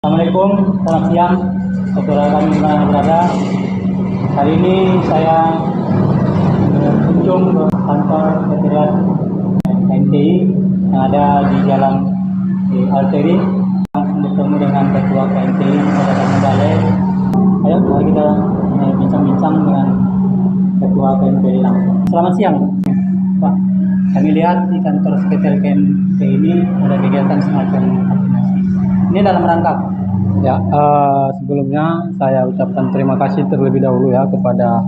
Assalamualaikum, selamat siang, saudara kami dimana berada. Hari ini saya berkunjung ke kantor Sekretariat KMTI yang ada di Jalan Alteri. Langsung bertemu dengan Ketua KMTI, Saudara Kami Balai. Ayo, mari kita bincang-bincang dengan Ketua KMTI langsung. Selamat siang, Pak. Kami lihat di kantor Sekretariat KMTI ini ada kegiatan semacam vaksinasi. Ini dalam rangka ya, sebelumnya saya ucapkan terima kasih terlebih dahulu ya kepada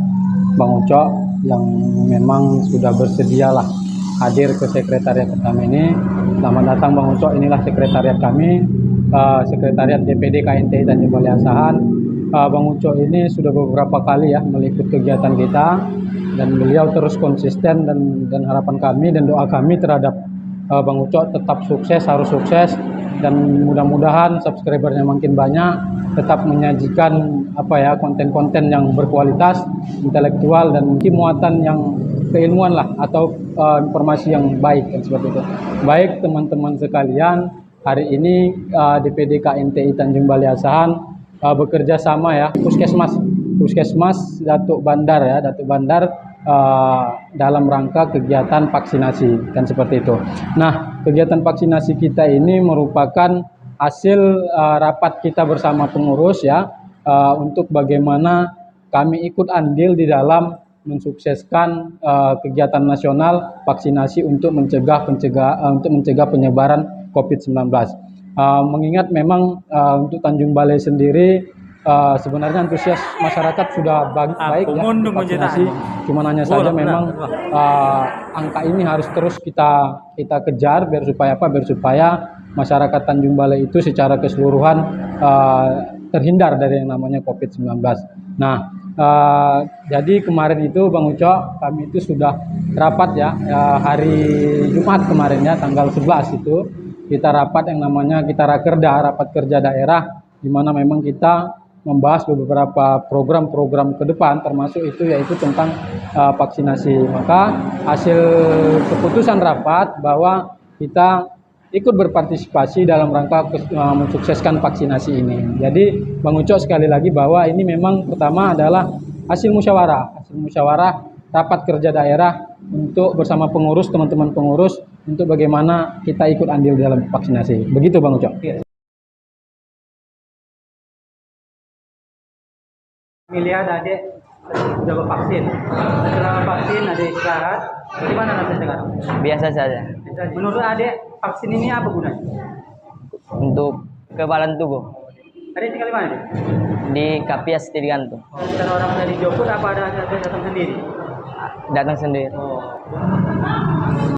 Bang Ucok yang memang sudah bersedialah hadir ke sekretariat kami ini. Selamat datang Bang Ucok, inilah sekretariat kami, sekretariat DPD KNTI Tanjung Balai Asahan. Bang Ucok ini sudah beberapa kali ya meliput kegiatan kita dan beliau terus konsisten dan harapan kami dan doa kami terhadap Bang Ucok tetap sukses, harus sukses. Dan mudah-mudahan subscribernya makin banyak, tetap menyajikan konten-konten yang berkualitas, intelektual dan muatan yang keilmuan lah, atau informasi yang baik dan seperti itu. Baik teman-teman sekalian, hari ini DPD KNTI Tanjung Balai Asahan bekerja sama ya, Puskesmas Datuk Bandar ya, Datuk Bandar dalam rangka kegiatan vaksinasi kan seperti itu. Nah, kegiatan vaksinasi kita ini merupakan hasil rapat kita bersama pengurus ya, untuk bagaimana kami ikut andil di dalam mensukseskan kegiatan nasional vaksinasi untuk mencegah penyebaran COVID-19. Mengingat memang untuk Tanjung Balai sendiri sebenarnya antusias masyarakat sudah baik ya vaksinasi, cuma hanya saja memang angka ini harus terus kita kejar biar supaya masyarakat Tanjung Balai itu secara keseluruhan terhindar dari yang namanya COVID-19. Nah, jadi kemarin itu Bang Ucok, kami itu sudah rapat ya, hari Jumat kemarin ya, tanggal 11 itu kita rapat yang namanya kita rakerda, rapat kerja daerah, di mana memang kita membahas beberapa program-program ke depan, termasuk itu yaitu tentang vaksinasi. Maka hasil keputusan rapat bahwa kita ikut berpartisipasi dalam rangka mensukseskan vaksinasi ini. Jadi Bang Ucok sekali lagi bahwa ini memang pertama adalah hasil musyawarah rapat kerja daerah untuk bersama pengurus, teman-teman pengurus, untuk bagaimana kita ikut andil dalam vaksinasi. Begitu Bang Ucok. Lihat adik sudah bervaksin. Setelah vaksin ada istirahat. Bagaimana rasanya sekarang? Biasa saja. Menurut adik, vaksin ini apa gunanya? Untuk kekebalan tubuh. Adik tinggal di mana? Di Kapias Tirgantung. Bukan orang dari Jogja apa ada datang sendiri? Datang sendiri.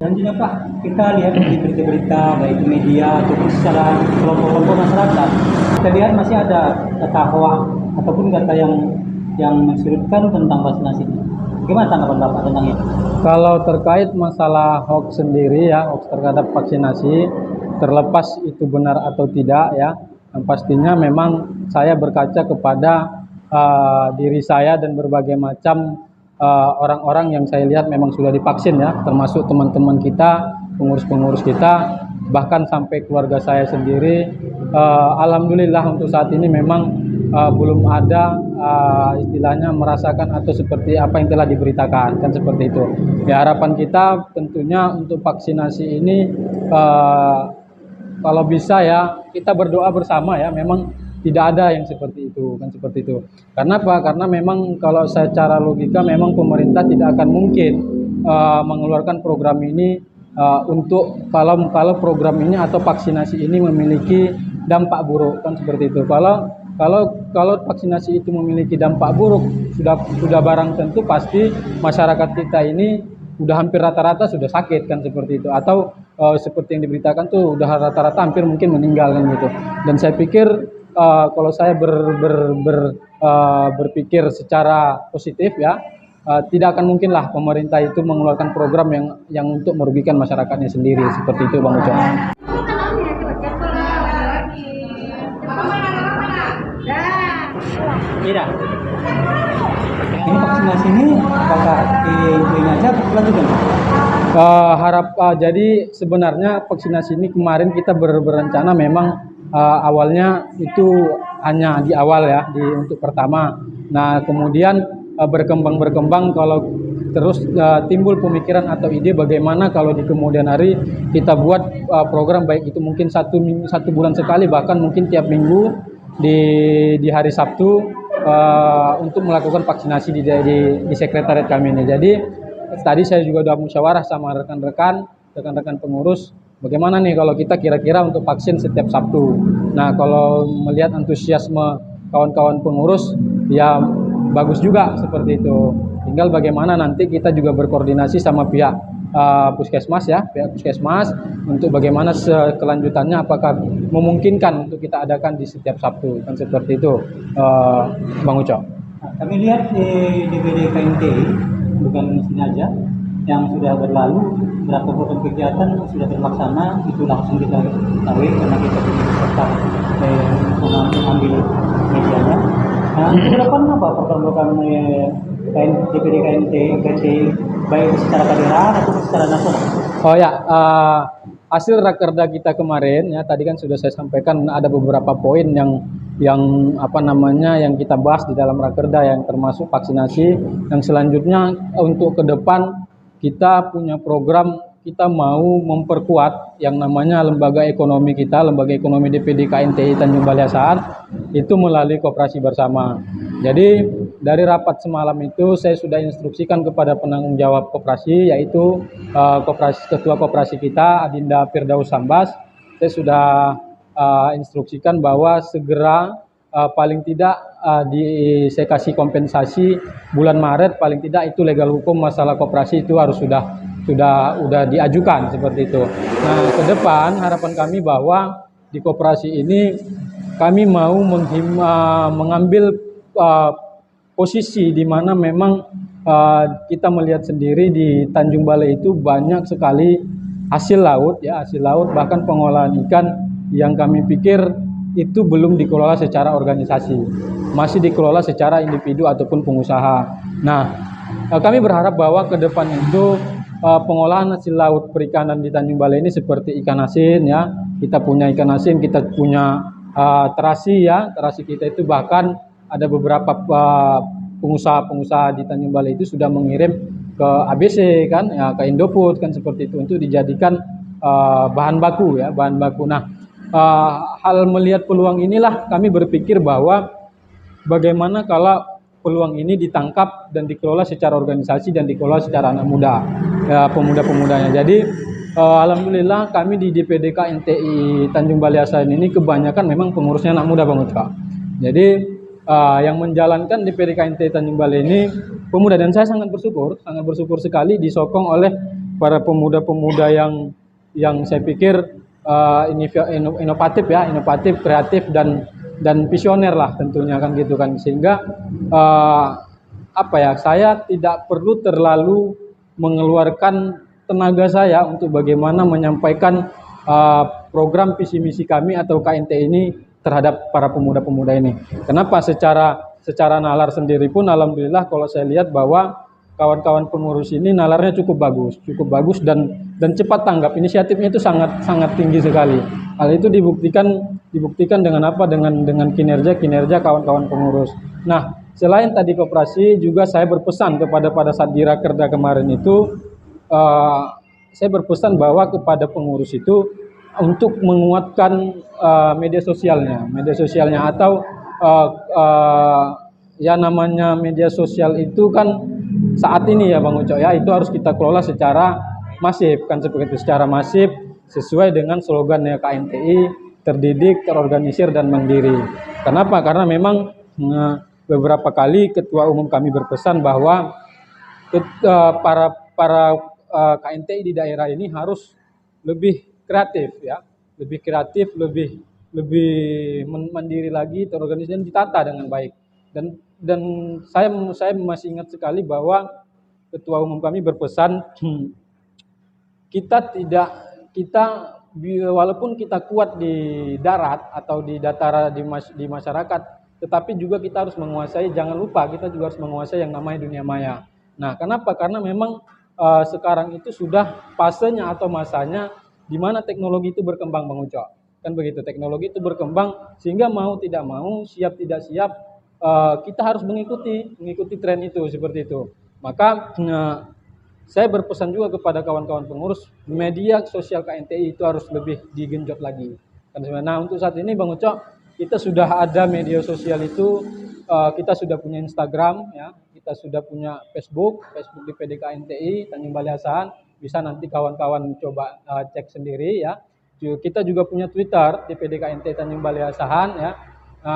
Selanjutnya Pak, kita lihat di berita-berita baik di media ataupun secara kelompok-kelompok masyarakat, kita lihat masih ada data hoax ataupun data yang mensurutkan tentang vaksinasi ini. Bagaimana tanggapan Bapak tentang itu? Kalau terkait masalah hoax sendiri ya, hoax terhadap vaksinasi, terlepas itu benar atau tidak ya, yang pastinya memang saya berkaca kepada diri saya dan berbagai macam orang-orang yang saya lihat memang sudah divaksin ya, termasuk teman-teman kita, pengurus-pengurus kita, bahkan sampai keluarga saya sendiri. Alhamdulillah untuk saat ini memang belum ada istilahnya merasakan atau seperti apa yang telah diberitakan, kan seperti itu. Ya, harapan kita tentunya untuk vaksinasi ini kalau bisa ya kita berdoa bersama ya, memang tidak ada yang seperti itu, kan seperti itu. Karena apa? Karena memang kalau secara logika memang pemerintah tidak akan mungkin mengeluarkan program ini untuk kalau program ini atau vaksinasi ini memiliki dampak buruk, kan seperti itu. Kalau vaksinasi itu memiliki dampak buruk, sudah barang tentu pasti masyarakat kita ini udah hampir rata-rata sudah sakit, kan seperti itu, atau seperti yang diberitakan tuh udah rata-rata hampir mungkin meninggal, kan gitu. Dan saya pikir kalau saya berpikir secara positif ya, tidak akan mungkinlah pemerintah itu mengeluarkan program yang untuk merugikan masyarakatnya sendiri, seperti itu Bang Ucok. Tidak. Ini vaksinasi ini apakah di aja lanjutkan? Jadi sebenarnya vaksinasi ini kemarin kita berencana memang awalnya itu hanya di awal ya, untuk pertama. Nah kemudian berkembang kalau terus timbul pemikiran atau ide bagaimana kalau di kemudian hari kita buat program, baik itu mungkin satu bulan sekali, bahkan mungkin tiap minggu di hari Sabtu, untuk melakukan vaksinasi di sekretariat kami ini. Jadi tadi saya juga sudah musyawarah sama rekan-rekan pengurus, bagaimana nih kalau kita kira-kira untuk vaksin setiap Sabtu. Nah kalau melihat antusiasme kawan-kawan pengurus, ya bagus juga seperti itu. Tinggal bagaimana nanti kita juga berkoordinasi sama pihak puskesmas ya, pihak puskesmas untuk bagaimana kelanjutannya, apakah memungkinkan untuk kita adakan di setiap Sabtu, kan seperti itu, Bang Uco. Nah, kami lihat di DPD KMTI bukan di sini aja, yang sudah berlalu berapa program kegiatan sudah terlaksana, itu langsung kita ketahui karena kita punya peserta mengambil medianya. Nah, ke depan apa program-program DPD KMTI baik secara daerah atau secara nasional? Oh ya, hasil rakerda kita kemarin ya, tadi kan sudah saya sampaikan ada beberapa poin yang apa namanya yang kita bahas di dalam rakerda, yang termasuk vaksinasi. Yang selanjutnya untuk ke depan kita punya program, kita mau memperkuat yang namanya lembaga ekonomi kita, lembaga ekonomi DPD KMTI Tanjung Balai Asahan, itu melalui koperasi bersama. Jadi dari rapat semalam itu saya sudah instruksikan kepada penanggung jawab koperasi, yaitu ketua koperasi kita Adinda Firdaus Sambas. Saya sudah instruksikan bahwa segera paling tidak saya kasih kompensasi bulan Maret, paling tidak itu legal hukum masalah koperasi itu harus sudah diajukan seperti itu. Nah ke depan harapan kami bahwa di koperasi ini kami mau mengambil posisi di mana memang kita melihat sendiri di Tanjung Balai itu banyak sekali hasil laut, bahkan pengolahan ikan yang kami pikir itu belum dikelola secara organisasi, masih dikelola secara individu ataupun pengusaha. Nah, kami berharap bahwa ke depan itu pengolahan hasil laut perikanan di Tanjung Balai ini seperti ikan asin ya, kita punya ikan asin, kita punya terasi ya, terasi kita itu bahkan ada beberapa pengusaha-pengusaha di Tanjung Balai itu sudah mengirim ke ABC kan, ya, ke Indofood kan seperti itu untuk dijadikan bahan baku ya, bahan baku. Nah, hal melihat peluang inilah kami berpikir bahwa bagaimana kalau peluang ini ditangkap dan dikelola secara organisasi dan dikelola secara anak muda, ya, pemuda-pemudanya. Jadi alhamdulillah kami di DPD KMTI Tanjung Balai Asahan ini kebanyakan memang pengurusnya anak muda, Bang Uca. Jadi yang menjalankan DPD KMTI Tanjung Balai ini pemuda, dan saya sangat bersyukur sekali disokong oleh para pemuda-pemuda yang saya pikir inovatif, kreatif dan visioner lah tentunya kan gitu kan, sehingga saya tidak perlu terlalu mengeluarkan tenaga saya untuk bagaimana menyampaikan program visi misi kami atau KMTI ini terhadap para pemuda-pemuda ini. Kenapa? Secara nalar sendiri pun alhamdulillah kalau saya lihat bahwa kawan-kawan pengurus ini nalarnya cukup bagus dan cepat tanggap, inisiatifnya itu sangat tinggi sekali. Hal itu dibuktikan dengan apa? Dengan kinerja kawan-kawan pengurus. Nah, selain tadi koperasi, juga saya berpesan pada saat di rakerda kemarin itu, saya berpesan bahwa kepada pengurus itu untuk menguatkan media sosialnya atau ya namanya media sosial itu kan saat ini ya Bang Uco ya, itu harus kita kelola secara masif kan seperti itu, secara masif sesuai dengan slogannya KMTI, terdidik, terorganisir dan mandiri. Kenapa? Karena memang beberapa kali ketua umum kami berpesan bahwa para KMTI di daerah ini harus lebih kreatif ya, lebih mandiri lagi, terorganisir dan ditata dengan baik. Dan saya masih ingat sekali bahwa ketua umum kami berpesan kita walaupun kita kuat di darat atau di dataran di masyarakat, tetapi juga kita harus menguasai, jangan lupa kita juga harus menguasai yang namanya dunia maya. Nah, kenapa? Karena memang sekarang itu sudah fasenya atau masanya di mana teknologi itu berkembang, Bang Uco. kan begitu. Teknologi itu berkembang sehingga mau tidak mau, siap tidak siap, kita harus mengikuti tren itu seperti itu. Maka saya berpesan juga kepada kawan-kawan pengurus, media sosial KNTI itu harus lebih digenjot lagi. Nah, untuk saat ini Bang Ucok, kita sudah ada media sosial itu, kita sudah punya Instagram, ya, kita sudah punya Facebook di PDKNTI Tanjung Balai Asahan. Bisa nanti kawan-kawan coba cek sendiri ya. Kita juga punya Twitter di PDKNTI Tanjung Balai Asahan ya.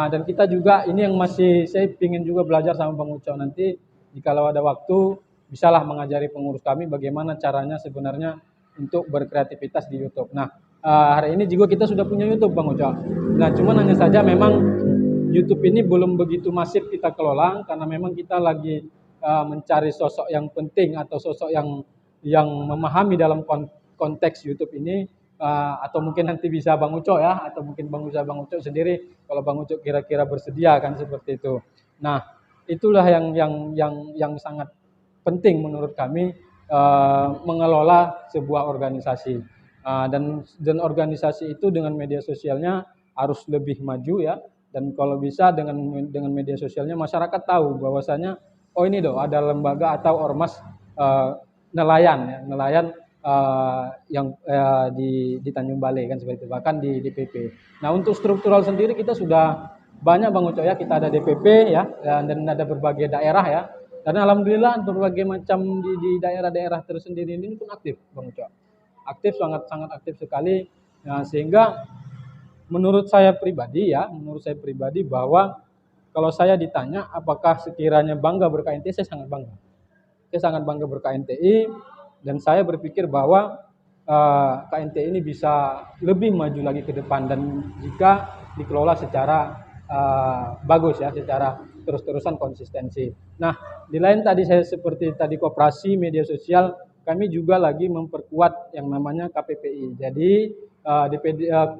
Dan kita juga ini yang masih saya ingin juga belajar sama Bang Ucok nanti, jikalau ada waktu bisalah mengajari pengurus kami bagaimana caranya sebenarnya untuk berkreativitas di YouTube. Nah, hari ini juga kita sudah punya YouTube Bang Ucok. Nah, cuman hanya saja memang YouTube ini belum begitu masif kita kelola karena memang kita lagi mencari sosok yang penting atau sosok yang memahami dalam konteks YouTube ini, atau mungkin nanti bisa Bang Ucok ya, atau mungkin Bang Ucok sendiri kalau Bang Ucok kira-kira bersedia kan seperti itu. Nah, itulah yang sangat penting menurut kami mengelola sebuah organisasi, dan organisasi itu dengan media sosialnya harus lebih maju ya, dan kalau bisa dengan media sosialnya masyarakat tahu bahwasanya oh ini loh ada lembaga atau ormas nelayan yang di Tanjung Balai kan seperti itu, bahkan di DPP. Nah, untuk struktural sendiri kita sudah banyak Bang Ucok ya, kita ada DPP ya, dan ada berbagai daerah ya. Dan alhamdulillah berbagai macam di daerah-daerah tersendiri ini pun aktif Bang Ucok. Aktif, sangat aktif sekali. Nah, sehingga menurut saya pribadi bahwa kalau saya ditanya apakah sekiranya bangga ber-KNTI, saya sangat bangga. Saya sangat bangga ber-KNTI, dan saya berpikir bahwa KNTI ini bisa lebih maju lagi ke depan dan jika dikelola secara bagus ya, secara terus-terusan konsistensi. Nah, di lain tadi saya seperti tadi koperasi media sosial, kami juga lagi memperkuat yang namanya KPPI. Jadi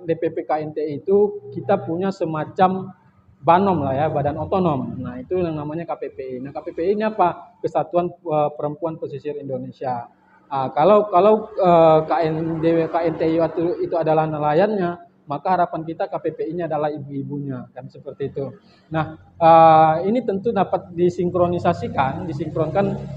DPP KNTI itu kita punya semacam Banom lah ya, badan otonom. Nah, itu yang namanya KPPI. Nah, KPPI ini apa? Kesatuan Perempuan Pesisir Indonesia. Kalau KNTI itu adalah nelayannya, maka harapan kita KPPI-nya adalah ibu-ibunya, kan seperti itu. Nah, ini tentu dapat disinkronkan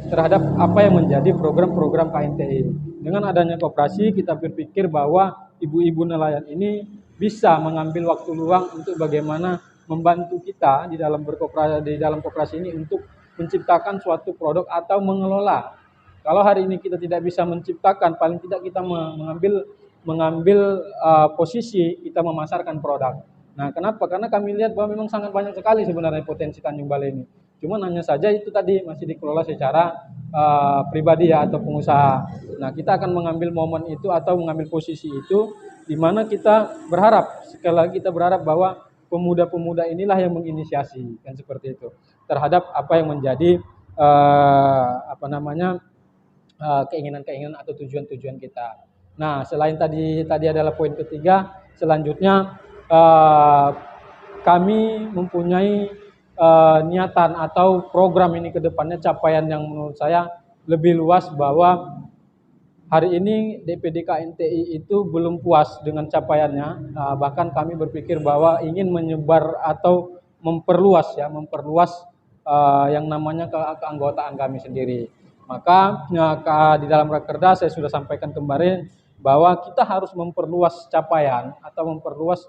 terhadap apa yang menjadi program-program KNTI. Dengan adanya koperasi, kita berpikir bahwa ibu-ibu nelayan ini bisa mengambil waktu luang untuk bagaimana membantu kita di dalam koperasi ini untuk menciptakan suatu produk atau mengelola. Kalau hari ini kita tidak bisa menciptakan, paling tidak kita mengambil posisi kita memasarkan produk. Nah, kenapa? Karena kami lihat bahwa memang sangat banyak sekali sebenarnya potensi Tanjung Balai ini. Cuman hanya saja itu tadi masih dikelola secara pribadi ya atau pengusaha. Nah, kita akan mengambil momen itu atau mengambil posisi itu di mana kita berharap, sekali lagi kita berharap bahwa pemuda-pemuda inilah yang menginisiasi kan seperti itu terhadap apa yang menjadi keinginan-keinginan atau tujuan-tujuan kita. Nah, selain tadi adalah poin ketiga, selanjutnya kami mempunyai niatan atau program ini ke depannya capaian yang menurut saya lebih luas, bahwa hari ini DPD KNTI itu belum puas dengan capaiannya, bahkan kami berpikir bahwa ingin menyebar atau memperluas yang namanya keanggotaan kami sendiri. Maka di dalam rakerda saya sudah sampaikan kemarin bahwa kita harus memperluas capaian atau memperluas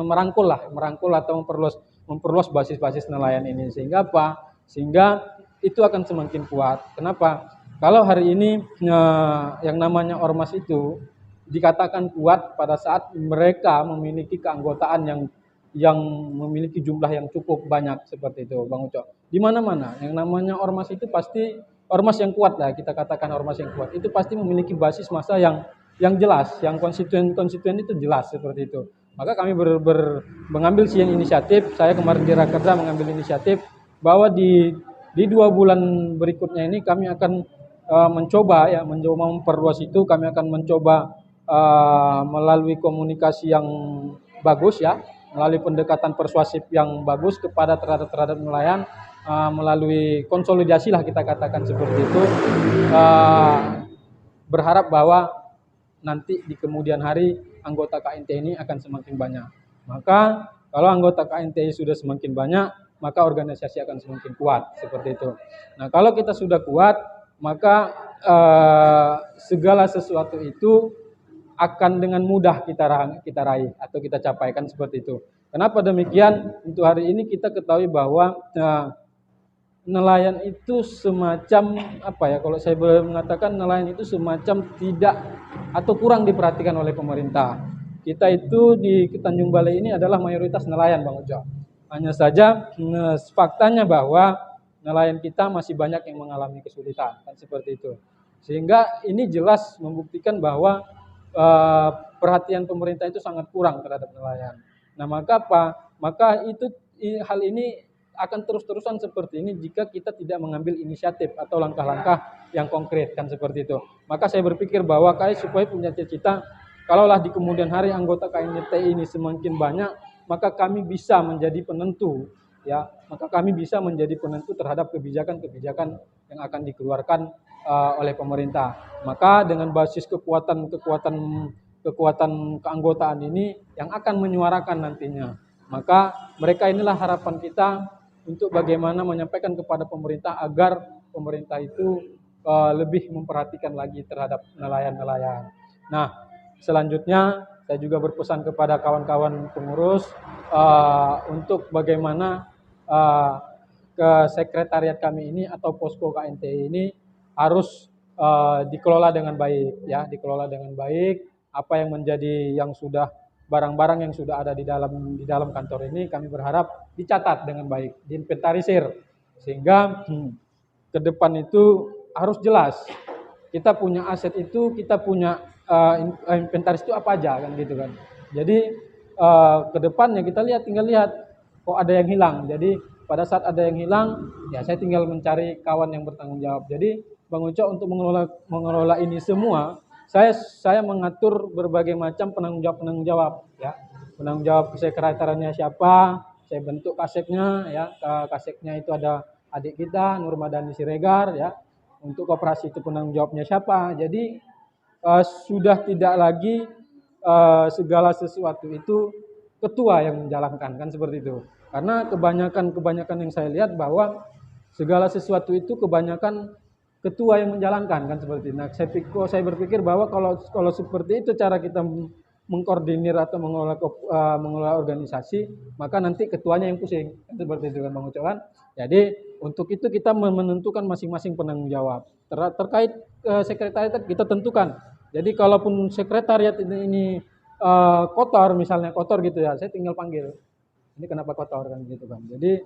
merangkul atau memperluas basis-basis nelayan ini, sehingga apa? Sehingga itu akan semakin kuat. Kenapa? Kalau hari ini yang namanya ormas itu dikatakan kuat pada saat mereka memiliki keanggotaan yang memiliki jumlah yang cukup banyak seperti itu, Bang Ucok. Di mana-mana yang namanya ormas itu pasti ormas yang kuat lah, kita katakan ormas yang kuat itu pasti memiliki basis massa yang jelas, yang konstituen itu jelas seperti itu. Maka kami mengambil inisiatif, saya kemarin di Rakerda mengambil inisiatif bahwa di 2 bulan berikutnya ini kami akan mencoba memperluas itu. Kami akan mencoba melalui komunikasi yang bagus ya, melalui pendekatan persuasif yang bagus terhadap nelayan, melalui konsolidasi lah kita katakan seperti itu, berharap bahwa nanti di kemudian hari anggota KNTI ini akan semakin banyak. Maka kalau anggota KNTI sudah semakin banyak, maka organisasi akan semakin kuat, seperti itu. Nah, kalau kita sudah kuat, maka segala sesuatu itu akan dengan mudah kita raih atau kita capaikan, seperti itu. Kenapa demikian? Untuk hari ini kita ketahui bahwa nelayan itu semacam apa ya? Kalau saya boleh mengatakan, nelayan itu semacam tidak atau kurang diperhatikan oleh pemerintah. Kita itu di Tanjung Balai ini adalah mayoritas nelayan, Bang Ujo. Hanya saja faktanya bahwa nelayan kita masih banyak yang mengalami kesulitan, kan seperti itu. Sehingga ini jelas membuktikan bahwa perhatian pemerintah itu sangat kurang terhadap nelayan. Nah, maka apa? Maka hal ini akan terus-terusan seperti ini jika kita tidak mengambil inisiatif atau langkah-langkah yang konkret, kan seperti itu. Maka saya berpikir bahwa supaya punya cita-cita, kalaulah di kemudian hari anggota KNTI ini semakin banyak, maka kami bisa menjadi penentu, ya. Maka kami bisa menjadi penentu terhadap kebijakan-kebijakan yang akan dikeluarkan oleh pemerintah. Maka dengan basis kekuatan keanggotaan ini yang akan menyuarakan nantinya. Maka mereka inilah harapan kita untuk bagaimana menyampaikan kepada pemerintah agar pemerintah itu lebih memperhatikan lagi terhadap nelayan-nelayan. Nah, selanjutnya saya juga berpesan kepada kawan-kawan pengurus untuk bagaimana ke sekretariat kami ini atau posko KNTI ini harus dikelola dengan baik, ya, dikelola dengan baik. Apa yang menjadi barang-barang yang sudah ada di dalam kantor ini, kami berharap dicatat dengan baik, diinventarisir, sehingga ke depan itu harus jelas. Kita punya aset itu, kita punya inventaris itu apa aja, kan gitu kan. Jadi ke depannya kita tinggal lihat kok ada yang hilang. Jadi pada saat ada yang hilang, ya saya tinggal mencari kawan yang bertanggung jawab. Jadi Bang Uco untuk mengelola ini semua, saya mengatur berbagai macam penanggung jawab, ya. Penanggung jawab sekretariatnya siapa, saya bentuk kaseknya, ya. Kaseknya itu ada adik kita Nurmadani Siregar, ya. Untuk koperasi itu penanggung jawabnya siapa. Jadi sudah tidak lagi segala sesuatu itu ketua yang menjalankan, kan seperti itu. Karena kebanyakan yang saya lihat bahwa segala sesuatu itu kebanyakan ketua yang menjalankan, kan seperti itu. Nah, saya berpikir bahwa kalau seperti itu cara kita mengkoordinir atau mengelola organisasi, maka nanti ketuanya yang pusing, kan seperti itu, kan Bang Uco, kan. Jadi untuk itu kita menentukan masing-masing penanggung jawab terkait sekretariat kita tentukan. Jadi kalaupun sekretariat ini kotor, misalnya kotor gitu ya, saya tinggal panggil. Ini kenapa kotor, kan gitu kan. Jadi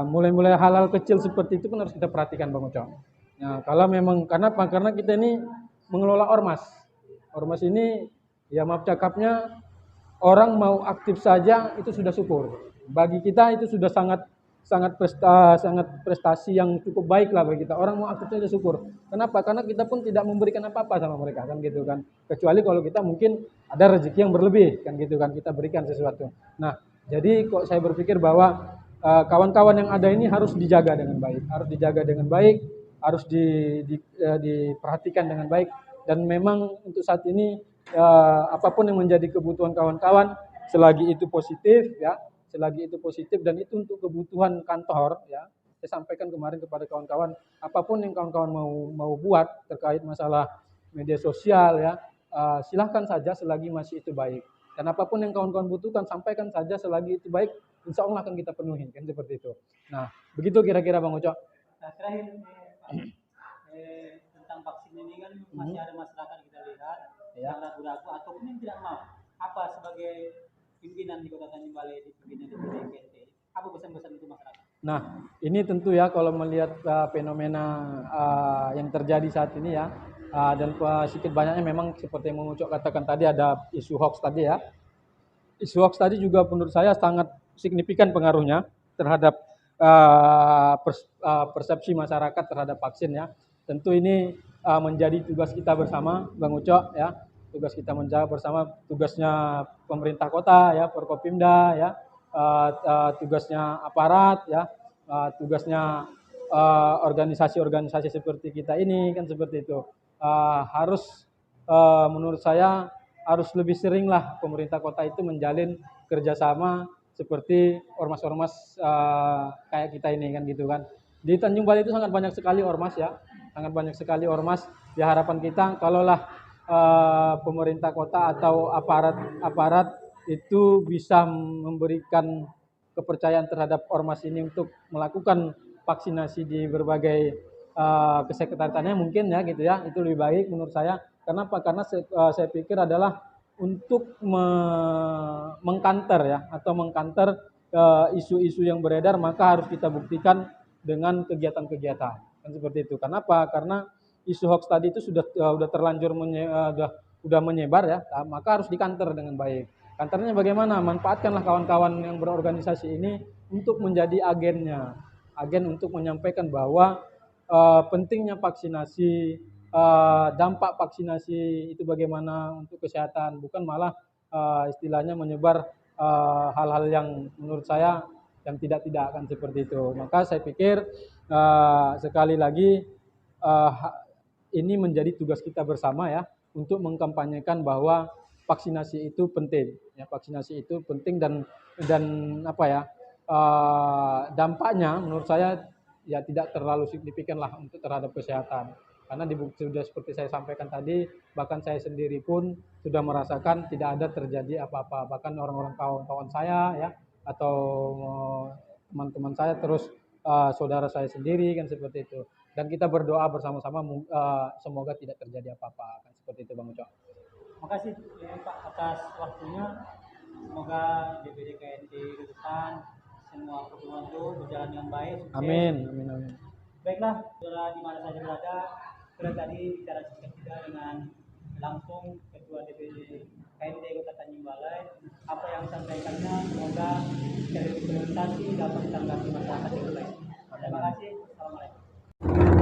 mulai-mulai hal-hal kecil seperti itu kan harus kita perhatikan, Bang Uco. Nah, kalau memang karena kita ini mengelola ormas. Ormas ini ya maaf cakapnya, orang mau aktif saja itu sudah syukur. Bagi kita itu sudah sangat prestasi yang cukup baik lah bagi kita. Orang mau aktif saja syukur. Kenapa? Karena kita pun tidak memberikan apa-apa sama mereka, kan gitu kan. Kecuali kalau kita mungkin ada rezeki yang berlebih, kan gitu kan, kita berikan sesuatu. Nah, jadi kok saya berpikir bahwa kawan-kawan yang ada ini harus dijaga dengan baik, harus diperhatikan dengan baik. Dan memang untuk saat ini apapun yang menjadi kebutuhan kawan-kawan, selagi itu positif, ya, dan itu untuk kebutuhan kantor, ya, saya sampaikan kemarin kepada kawan-kawan, apapun yang kawan-kawan mau buat terkait masalah media sosial, ya, silahkan saja selagi masih itu baik. Dan apapun yang kawan-kawan butuhkan, sampaikan saja selagi itu baik, insya Allah akan kita penuhi, kan seperti itu. Nah, begitu kira-kira Bang Uco. Nah, terakhir tentang vaksin ini kan masih ada masyarakat kita lihat yang ragu-ragu ataupun yang tidak mau. Apa sebagai pimpinan di Kota Tanjung Balai, di pimpinan di KNTI, apa pesan-pesan untuk masyarakat? Nah, ini tentu ya kalau melihat fenomena yang terjadi saat ini, ya, dan sedikit banyaknya memang seperti yang Bang Uco katakan tadi, ada isu hoax tadi, ya. Isu hoax tadi juga menurut saya sangat signifikan pengaruhnya terhadap persepsi masyarakat terhadap vaksin, ya. Tentu ini menjadi tugas kita bersama, Bang Uco, ya. Tugas kita menjaga bersama, tugasnya pemerintah kota, ya, Forkopimda, ya, tugasnya aparat, ya, tugasnya organisasi-organisasi seperti kita ini, kan seperti itu, harus menurut saya harus lebih sering lah pemerintah kota itu menjalin kerjasama seperti ormas-ormas kayak kita ini kan gitu kan. Di Tanjung Balai itu sangat banyak sekali ormas ya, sangat banyak sekali ormas. Ya harapan kita kalaulah pemerintah kota atau aparat itu bisa memberikan kepercayaan terhadap ormas ini untuk melakukan vaksinasi di berbagai kesekretariatannya mungkin ya gitu ya, itu lebih baik menurut saya. Kenapa? Karena saya pikir adalah untuk mengkanter ya atau mengkanter isu-isu yang beredar, maka harus kita buktikan dengan kegiatan-kegiatan kan seperti itu. Kenapa? Karena isu hoax tadi itu sudah terlanjur sudah menyebar ya, maka harus dikanter dengan baik. Kantornya bagaimana? Manfaatkanlah kawan-kawan yang berorganisasi ini untuk menjadi agennya, agen untuk menyampaikan bahwa pentingnya vaksinasi, dampak vaksinasi itu bagaimana untuk kesehatan, bukan malah istilahnya menyebar hal-hal yang menurut saya yang tidak akan seperti itu. Maka saya pikir sekali lagi ini menjadi tugas kita bersama ya untuk mengkampanyekan bahwa vaksinasi itu penting ya, vaksinasi itu penting dan apa ya, dampaknya menurut saya ya tidak terlalu signifikan lah untuk terhadap kesehatan, karena sudah seperti saya sampaikan tadi, bahkan saya sendiri pun sudah merasakan tidak ada terjadi apa-apa, bahkan orang-orang kawan-kawan saya ya atau teman-teman saya, terus saudara saya sendiri kan seperti itu, dan kita berdoa bersama-sama semoga tidak terjadi apa-apa kan seperti itu Bang Ucok. Makasih ya, Pak atas waktunya. Semoga DPD KNT ke depan semua pertemuan itu berjalan dengan baik. Sukses. Amin, amin, amin. Baiklah, saudara di mana saja berada, kita tadi bicara singkat juga dengan langsung Ketua DPD KNT Kota Tanjung Balai. Apa yang disampaikannya semoga terimplementasi dapat ditanggapi masyarakat yang baik. Terima kasih. Assalamualaikum.